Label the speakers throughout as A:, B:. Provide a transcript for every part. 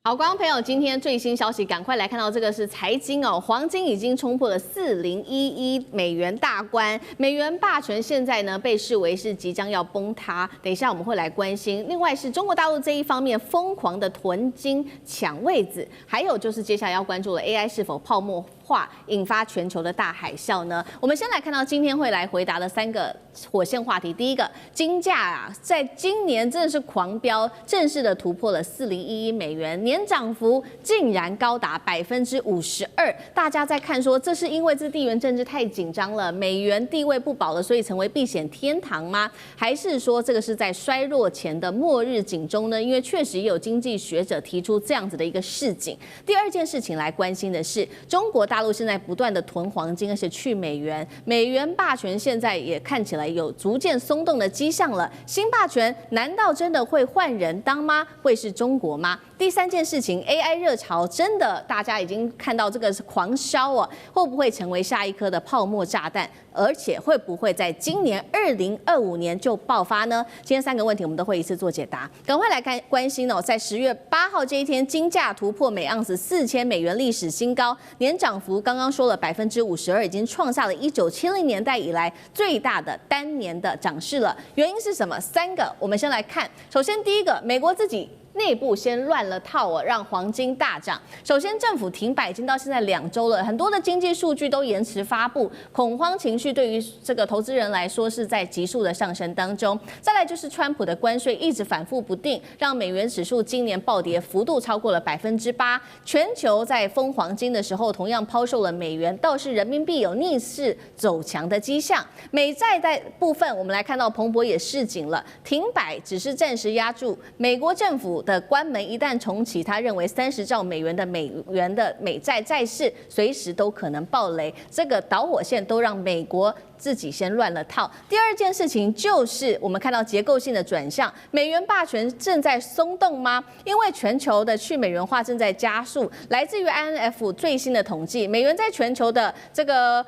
A: 好，观众朋友，今天最新消息，赶快来看到这个是财经哦，黄金已经冲破了4011美元大关，美元霸权现在呢被视为是即将要崩塌。等一下我们会来关心。另外是中国大陆这一方面疯狂的囤金抢位子，还有就是接下来要关注的 AI 是否泡沫化，引发全球的大海啸呢？我们先来看到今天会来回答的3个火线话题。第一个，金价啊，在今年真的是狂飙，正式的突破了4011美元，年涨幅竟然高达52%。大家在看说，这是因为这地缘政治太紧张了，美元地位不保了，所以成为避险天堂吗？还是说这个是在衰弱前的末日警钟呢？因为确实也有经济学者提出这样子的一个示警。第二件事情来关心的是，中国大陆现在不断的囤黄金，而且去美元，美元霸权现在也看起来有逐渐松动的迹象了。新霸权难道真的会换人当吗？会是中国吗？第三件事情 ，AI 热潮真的大家已经看到这个是狂烧哦，会不会成为下一颗的泡沫炸弹？而且会不会在今年2025年就爆发呢？今天3个问题我们都会一次做解答，赶快来关心哦。在10月8号这一天，金价突破每盎司4000美元历史新高，年涨幅刚刚说了52%，已经创下了1970年代以来最大的单年的涨势了。原因是什么？3个，我们先来看。首先第一个，美国自己内部先乱了套哦，让黄金大涨。首先，政府停摆已经到现在2周了，很多的经济数据都延迟发布，恐慌情绪对于这个投资人来说是在急速的上升当中。再来就是川普的关税一直反复不定，让美元指数今年暴跌幅度超过了8%。全球在封黄金的时候，同样抛售了美元，倒是人民币有逆势走强的迹象。美债的部分，我们来看到彭博也示警了，停摆只是暂时压住美国政府的关门，一旦重启，他认为30兆美元的美债债市随时都可能爆雷。这个导火线都让美国自己先乱了套。第二件事情就是我们看到结构性的转向，美元霸权正在松动吗？因为全球的去美元化正在加速。来自于 INF 最新的统计，美元在全球的这个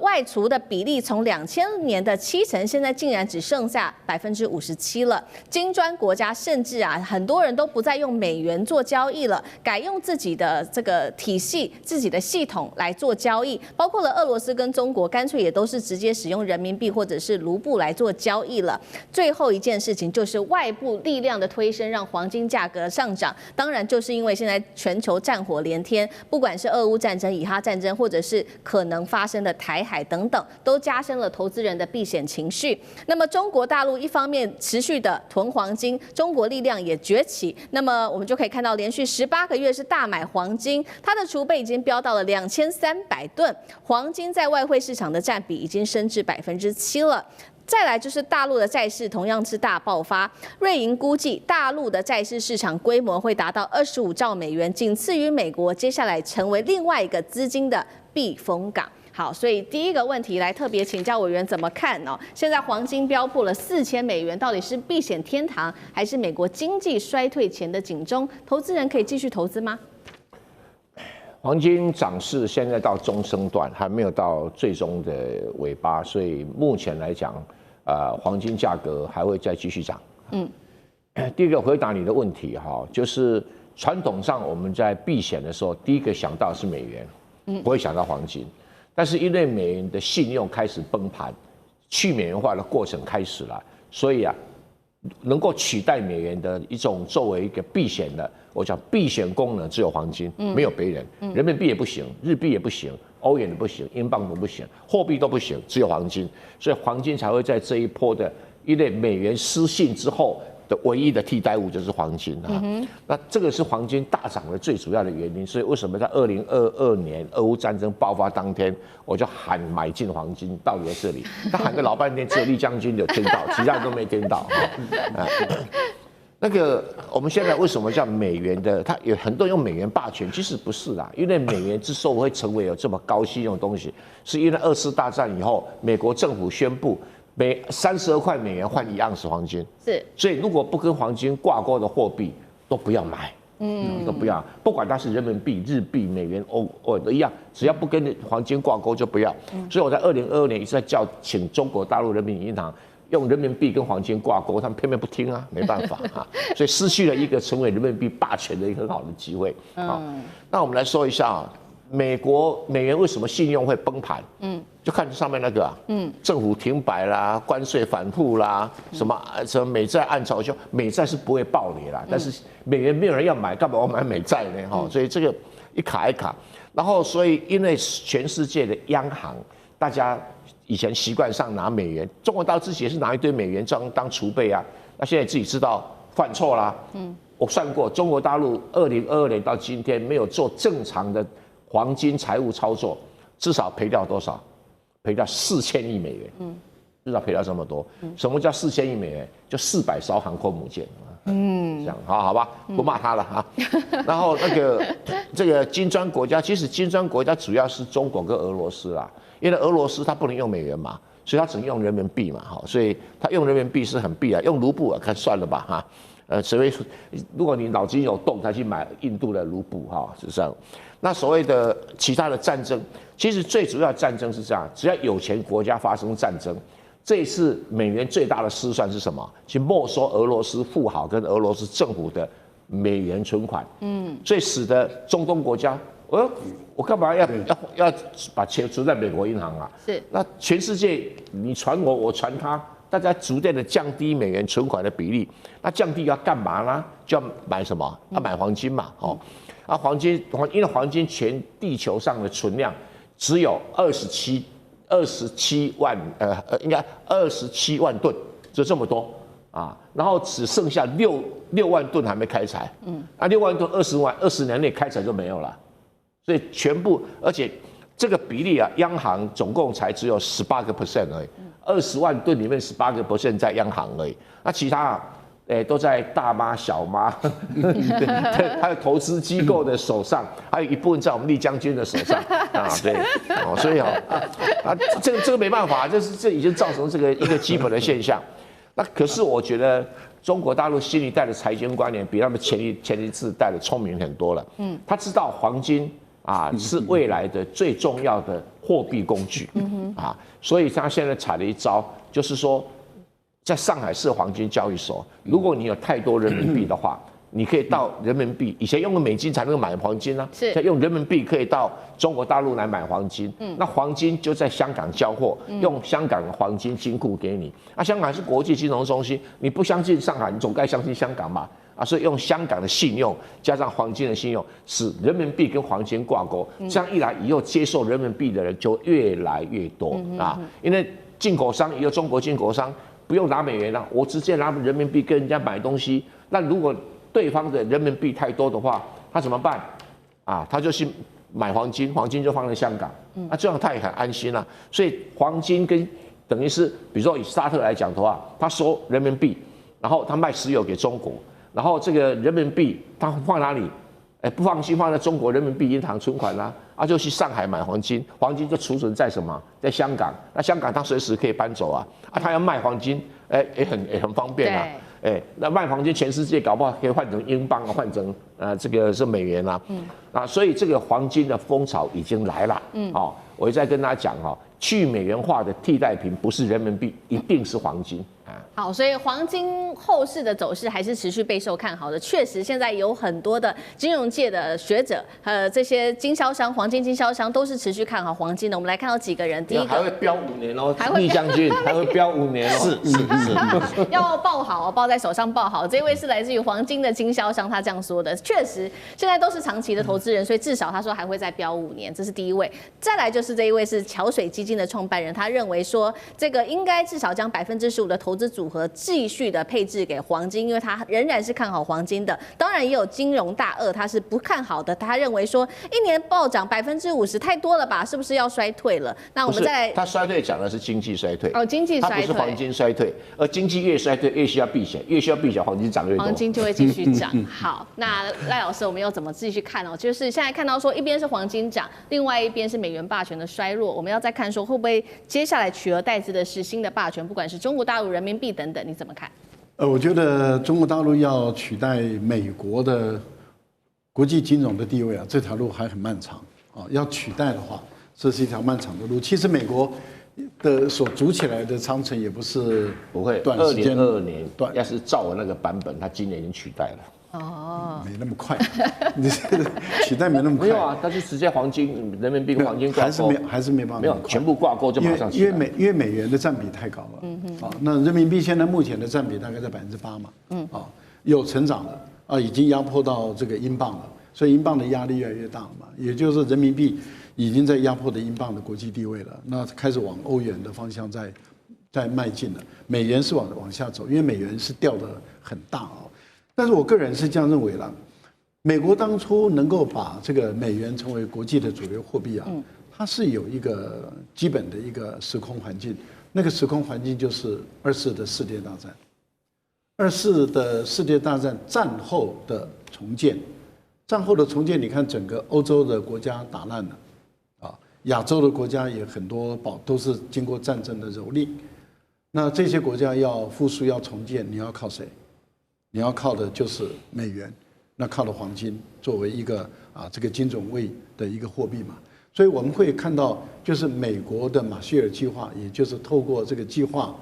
A: 外储的比例从2000年的70%，现在竟然只剩下57%了。金砖国家甚至啊，很多人都不再用美元做交易了，改用自己的这个体系、自己的系统来做交易。包括了俄罗斯跟中国，干脆也都是直接使用人民币或者是卢布来做交易了。最后一件事情就是外部力量的推升，让黄金价格上涨。当然，就是因为现在全球战火连天，不管是俄乌战争、以哈战争，或者是可能发生的台海等等，都加深了投资人的避险情绪。那么中国大陆一方面持续的囤黄金，中国力量也崛起。那么我们就可以看到，连续18个月是大买黄金，它的储备已经飙到了2300吨，黄金在外汇市场的占比已经升至7%了。再来就是大陆的债市同样是大爆发，瑞银估计大陆的债市市场规模会达到25兆美元，仅次于美国，接下来成为另外一个资金的避风港。好，所以第一个问题来特别请教委员怎么看哦？现在黄金飙破了4000美元，到底是避险天堂，还是美国经济衰退前的警钟？投资人可以继续投资吗？
B: 黄金涨势现在到中升段，还没有到最终的尾巴，所以目前来讲，黄金价格还会再继续涨。第一个回答你的问题哈，就是传统上我们在避险的时候，第一个想到是美元，不会想到黄金。但是因为美元的信用开始崩盘，去美元化的过程开始了，所以啊，能够取代美元的一种作为一个避险的，我讲避险功能只有黄金，没有别人，人民币也不行，日币也不行，欧元也不行，英镑都不行，货币都不行，只有黄金，所以黄金才会在这一波的，因为美元失信之后的唯一的替代物就是黄金啊。那这个是黄金大涨的最主要的原因。所以为什么在2022年俄乌战争爆发当天，我就喊买进黄金，道理在这里。他喊个老半天，只有李将军有听到，其他人都没听到。那个我们现在为什么叫美元的？它有很多人用美元霸权，其实不是啦。因为美元之所以会成为有这么高信用的东西，是因为2次大战以后，美国政府宣布每32块美元换1盎司黄金，是，所以如果不跟黄金挂钩的货币都不要买，都不要，不管它是人民币、日币、美元、欧都一样，只要不跟黄金挂钩就不要。所以我在2022年一直在请中国大陆人民银行用人民币跟黄金挂钩，他们偏偏不听啊，没办法啊，所以失去了一个成为人民币霸权的一个很好的机会。好，那我们来说一下啊，美元为什么信用会崩盘？就看上面那个政府停摆啦，关税反复啦，什么美债暗潮汹，美债是不会暴跌啦，但是美元没有人要买，干嘛我买美债呢？哈，所以这个一卡一卡，然后所以因为全世界的央行，大家以前习惯上拿美元，中国大陆自己也是拿一堆美元当储备啊，那现在自己知道犯错啦，我算过，中国大陆2022年到今天没有做正常的黄金财务操作，至少赔掉多少？赔掉4000亿美元，至少赔掉这么多。什么叫4000亿美元？就400艘航空母舰，这样好吧，不骂他了哈。然后这个金砖国家，其实金砖国家主要是中国跟俄罗斯啦，因为俄罗斯它不能用美元嘛，所以它只能用人民币嘛，哈，所以它用人民币是很必然，用卢布看算了吧哈。所谓如果你脑筋有洞，才去买印度的卢布哈，是这样。那所谓的其他的战争，其实最主要战争是这样，只要有钱国家发生战争，这一次美元最大的失算是什么？去没收俄罗斯富豪跟俄罗斯政府的美元存款，所以使得中东国家，我干嘛要把钱存在美国银行啊？是，那全世界你传我，我传他。大家逐渐的降低美元存款的比例，那降低要干嘛呢？就要买什么？要买黄金嘛，黄金，因为黄金全地球上的存量只有27万，应该27万吨，就这么多啊，然后只剩下6万吨还没开采，那6万吨20年内开采就没有了，所以全部，而且这个比例啊，央行总共才只有18% 而已。20万吨里面18% 在央行而已，那其他都在大妈、小妈，还有投资机构的手上，还有一部分在我们丽将军的手上啊，对，所以这个没办法，这已经造成这个一个基本的现象。那可是我觉得中国大陆新一代的财经观念比他们前一次代的聪明很多了，他知道黄金是未来的最重要的货币工具，所以他现在采了一招，就是说，在上海市黄金交易所，如果你有太多人民币的话，你可以到人民币，以前用美金才能买黄金啊，现在用人民币可以到中国大陆来买黄金，那黄金就在香港交货，用香港的黄金金库给你，香港是国际金融中心，你不相信上海，你总该相信香港嘛。所以用香港的信用加上黄金的信用，使人民币跟黄金挂钩，这样一来以后接受人民币的人就越来越多因为进口商也有中国进口商不用拿美元了，我直接拿人民币跟人家买东西。那如果对方的人民币太多的话，他怎么办他就去买黄金，黄金就放在香港，这样他也很安心了。所以黄金跟等于是，比如说以沙特来讲的话，他收人民币，然后他卖石油给中国。然后这个人民币他放哪里？不放心放在中国人民币银行存款啦，就去上海买黄金，黄金就储存在什么？在香港。那香港他随时可以搬走他要卖黄金，也很方便那卖黄金全世界搞不好可以换成英镑换成这个是美元所以这个黄金的风潮已经来了我再跟大家讲去美元化的替代品不是人民币，一定是黄金
A: 好，所以黄金后市的走势还是持续备受看好的。确实，现在有很多的金融界的学者，这些经销商、黄金经销商都是持续看好黄金的。我们来看到几个人，第一个
B: 还会飙5年哦，丽将军还会飙5年哦，
A: 是，要抱好，抱在手上抱好。这位是来自于黄金的经销商，他这样说的。确实，现在都是长期的投资人，所以至少他说还会再飙5年，这是第一位。再来就是这一位是桥水基金的创办人，他认为说这个应该至少将15%的投资组合继续的配置给黄金，因为他仍然是看好黄金的。当然也有金融大鳄，他是不看好的，他认为说一年暴涨50%太多了吧，是不是要衰退了？那我们再来，
B: 他衰退讲的是经济衰退
A: 经济衰退，
B: 它不是黄金衰退，而经济越衰退越需要避险，越需要避险，黄金涨越多，
A: 黄金就会继续涨。好，那赖老师，我们又怎么继续看就是现在看到说一边是黄金涨，另外一边是美元霸权的衰弱，我们要再看说会不会接下来取而代之的是新的霸权，不管是中国大陆人民币等等，你怎么看？
C: 我觉得中国大陆要取代美国的国际金融的地位这条路还很漫长要取代的话，这是一条漫长的路。其实美国所组起来的长城也不是
B: 不会，
C: 短时间
B: 2022年
C: 短，
B: 要是照我那个版本，它今年已经取代了。
A: 哦，
C: 没那么快，你这个取代没那么快。
B: 没有啊，它就直接黄金、人民币跟黄金挂钩，
C: 还是没办法，
B: 没有全部挂钩就马上起来。
C: 因为美元的占比太高了，那人民币现在目前的占比大概在8%嘛，有成长了啊，已经压迫到这个英镑了，所以英镑的压力越来越大了嘛，也就是说人民币已经在压迫的英镑的国际地位了，那开始往欧元的方向在迈进了，美元是往下走，因为美元是掉的很大啊。但是我个人是这样认为啦，美国当初能够把这个美元成为国际的主流货币啊，它是有一个基本的一个时空环境，那个时空环境就是2次的世界大战，2次的世界大战战后的重建，战后的重建，你看整个欧洲的国家打烂了，啊，亚洲的国家也很多都是经过战争的蹂躏，那这些国家要复苏要重建，你要靠谁？你要靠的就是美元，那靠的黄金作为一个这个金总位的一个货币嘛，所以我们会看到，就是美国的马歇尔计划，也就是透过这个计划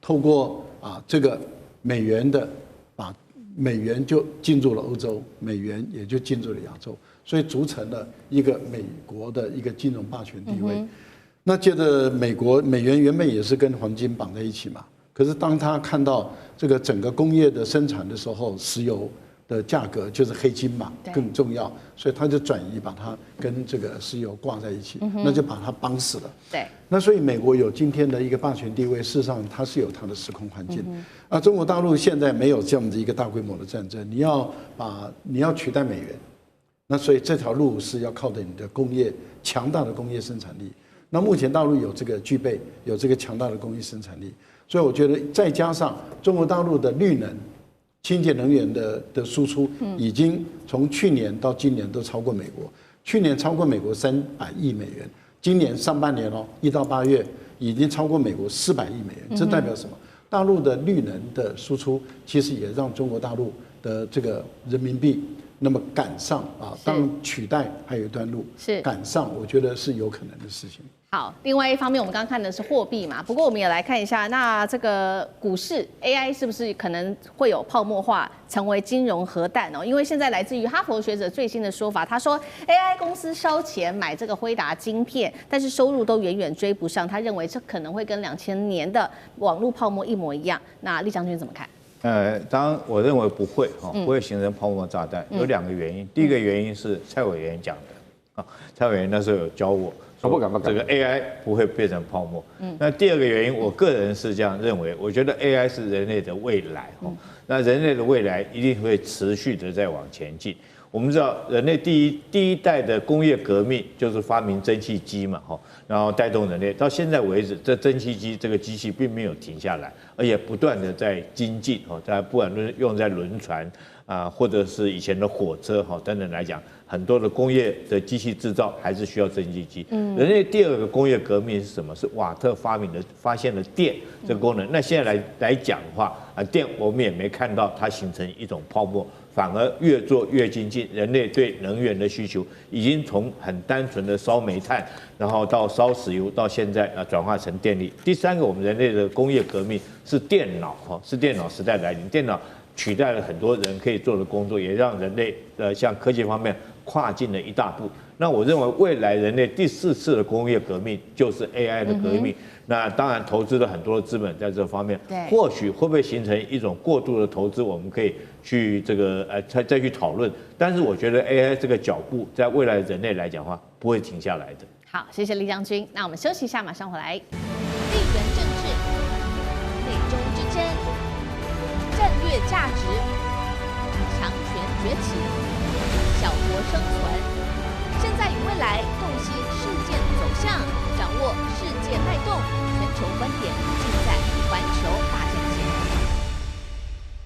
C: 透过这个美元的把美元就进入了欧洲，美元也就进入了亚洲，所以组成了一个美国的一个金融霸权地位。那接着美元原本也是跟黄金绑在一起嘛。可是当他看到这个整个工业的生产的时候，石油的价格就是黑金嘛更重要，所以他就转移把它跟这个石油挂在一起，那就把它绑死了。对，那所以美国有今天的一个霸权地位，事实上它是有它的时空环境。中国大陆现在没有这样的一个大规模的战争，你要取代美元，那所以这条路是要靠着你的强大的工业生产力。那目前大陆有这个有这个强大的工业生产力。所以我觉得，再加上中国大陆的绿能、清洁能源的输出，已经从去年到今年都超过美国。去年超过美国300亿美元，今年上半年1到8月已经超过美国400亿美元。这代表什么？大陆的绿能的输出，其实也让中国大陆的这个人民币那么赶上当然取代还有一段路，赶上我觉得是有可能的事情。
A: 好，另外一方面，我们刚刚看的是货币嘛，不过我们也来看一下，那这个股市 AI 是不是可能会有泡沫化，成为金融核弹哦？因为现在来自于哈佛学者最新的说法，他说 AI 公司烧钱买这个辉达晶片，但是收入都远远追不上，他认为这可能会跟2000年的网络泡沫一模一样。那厉将军怎么看？
D: 当然我认为不会不会形成泡沫炸弹，有2个原因。第一个原因是蔡委员讲的蔡委员那时候有教我。
B: 不敢
D: 这个 AI 不会变成泡沫。那第2个原因，我个人是这样认为，我觉得 AI 是人类的未来那人类的未来一定会持续的在往前进。我们知道，人类第一代的工业革命就是发明蒸汽机嘛然后带动人类到现在为止，这蒸汽机这个机器并没有停下来，而且不断的在精进在不管用在轮船或者是以前的火车等等来讲。很多的工业的机器制造还是需要蒸汽机。人类第2个工业革命是什么？是瓦特发现了电这个功能。那现在来讲的话，电我们也没看到它形成一种泡沫，反而越做越精进。人类对能源的需求已经从很单纯的烧煤炭，然后到烧石油，到现在转化成电力。第3个，我们人类的工业革命是电脑是电脑时代来临，电脑取代了很多人可以做的工作，也让人类像科技方面跨进了一大步。那我认为未来人类第4次的工业革命就是 AI 的革命。那当然投资了很多的资本在这方面，或许会不会形成一种过度的投资，我们可以去这个再去讨论。但是我觉得 AI 这个脚步在未来人类来讲的话，不会停下来的。
A: 好，谢谢厉将军。那我们休息一下，马上回来。
E: 地缘政治、美中之争、战略价值。